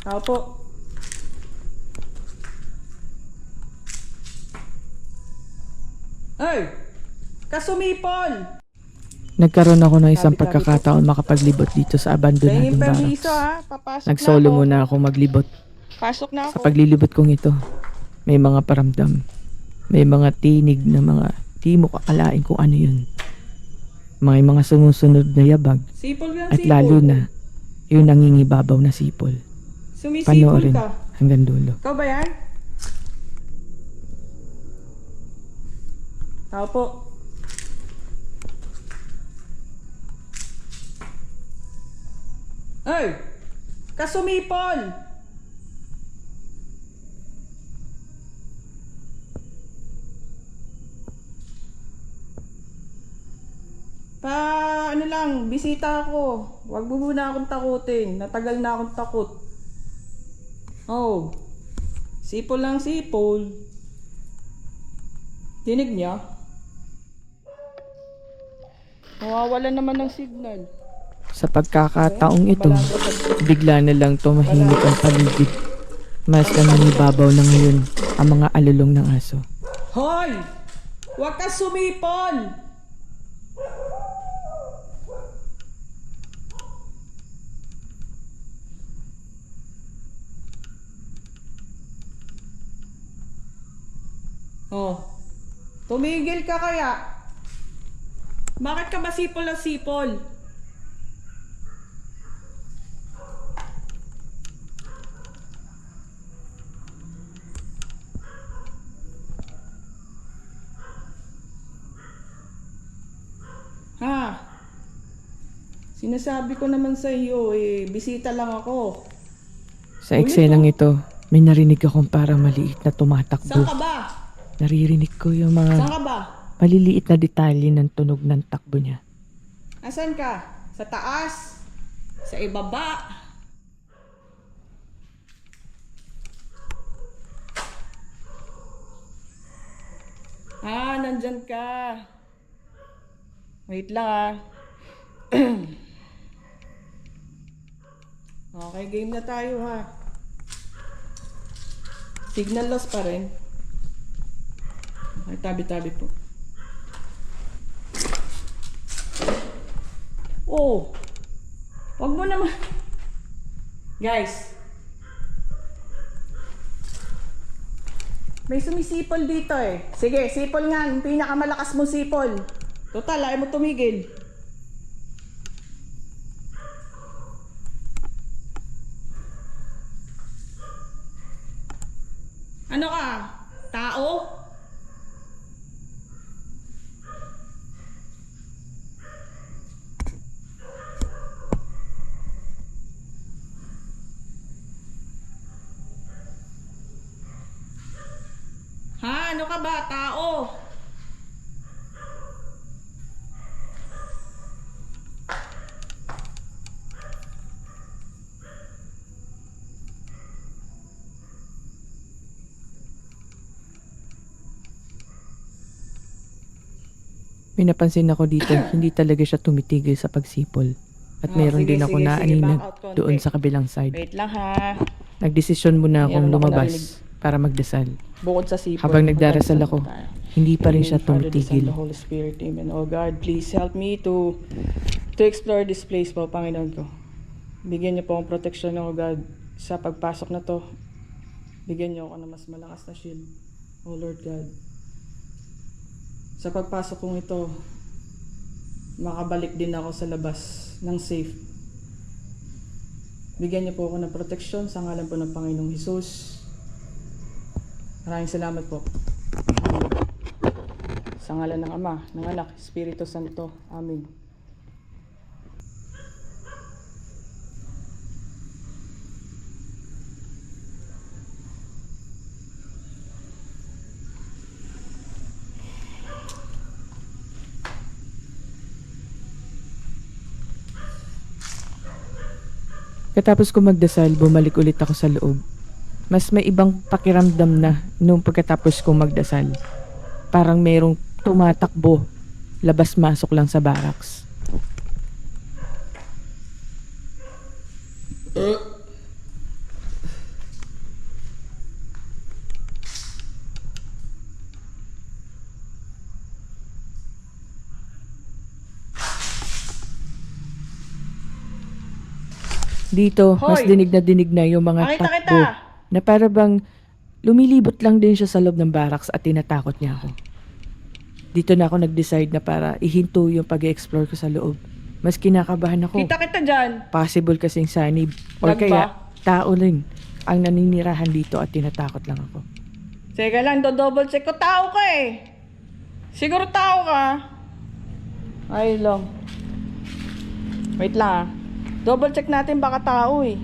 Tao po. Ay! Kasumipol! Nagkaroon ako ng isang Tabi-tabi po. pagkakataon makapaglibot dito sa abandonadong Pahingin permiso barracks. ha. Papasok Nagsolo na ako. muna ako maglibot. Pasok na Sa ako. paglilibot kong ito, may mga paramdam. May mga tinig na mga di mo kakalain kung ano yun. May mga sumusunod na yabag Sipol yan, at sipol. lalo na yung nangingibabaw na sipol. Sumisipol Panoorin ka. hanggang dulo. Ikaw ba yan? Tao po. Ay! Kasumipol! Ano lang, bisita ako. Huwag mo muna akong takutin. Natagal na akong takot. Oh. Sipol lang sipol. Dinig niya? Nawawala naman ng signal. Sa pagkakataong ito, bigla na lang tumahimik ang paligid. Mas nangingibabaw na ngayon ang mga alulong ng aso. Hoy! Huwag ka sumipol! Oh. Tumigil ka kaya? Bakit ka ba sipol na sipol? Ha? Sinasabi ko naman sa iyo, bisita lang ako. Sa eksenang ito, may narinig akong parang maliit na Saan tumatakbo. ka ba? Naririnig ko yung mga Saan ka ba? maliliit na detalye ng tunog ng takbo niya. Asan ka? Sa taas? Sa ibaba? Nandyan ka. Wait lang ah. Okay, game na tayo ha. Signal loss pa rin. Okay, tabi-tabi po. Oh! Wag mo naman. Guys. May sumisipol dito eh. Sige, sipol nga. Yung pinakamalakas mo sipol. Total, ayaw mo tumigil. Ano ka? Tao? Ha? Ano ka ba? Tao? May napansin ako dito, hindi talaga siya tumitigil sa pagsipol. At mayroon sige, din ako sige, naaninag back out konti. doon sa kabilang side. Wait lang ha. Nagdesisyon muna akong Meron ako lumabas narinig. para magdasal. Bukod sa sipol. Habang nagdarasal ako, tayo. hindi pa rin siya Father, the Son, tumitigil. the Holy Spirit, Amen. Oh God, please help me to explore this place po, Panginoon ko. Bigyan niyo po akong protection, oh God, sa pagpasok na to. Bigyan niyo ako ng mas malakas na shield, oh Lord God. Sa pagpasok kong ito, makabalik din ako sa labas ng safe. Bigyan niyo po ako ng protection sa ngalan po ng Panginoong Hesus. Maraming salamat po. Sa ngalan ng Ama, ng Anak, Espiritu Santo. Amen. Katapos ko magdasal, bumalik ulit ako sa loob. Mas may ibang pakiramdam na nung pagkatapos ko magdasal. Parang mayroong tumatakbo, labas-masok lang sa barracks. Dito, mas Hoy! dinig na yung mga Makita takbo. kita! Na para bang lumilibot lang din siya sa loob ng barracks at tinatakot niya ako. Dito na ako nag-decide na para ihinto yung pag-explore ko sa loob. Mas kinakabahan ako. Kita kita dyan! Possible kasing sanib. Or Lag ba? kaya, tao rin ang naninirahan dito at tinatakot lang ako. Teka lang, do-double check ko. Tao ka eh! Siguro tao ka. Ay lang. Wait lang ah. Double check natin baka tao eh.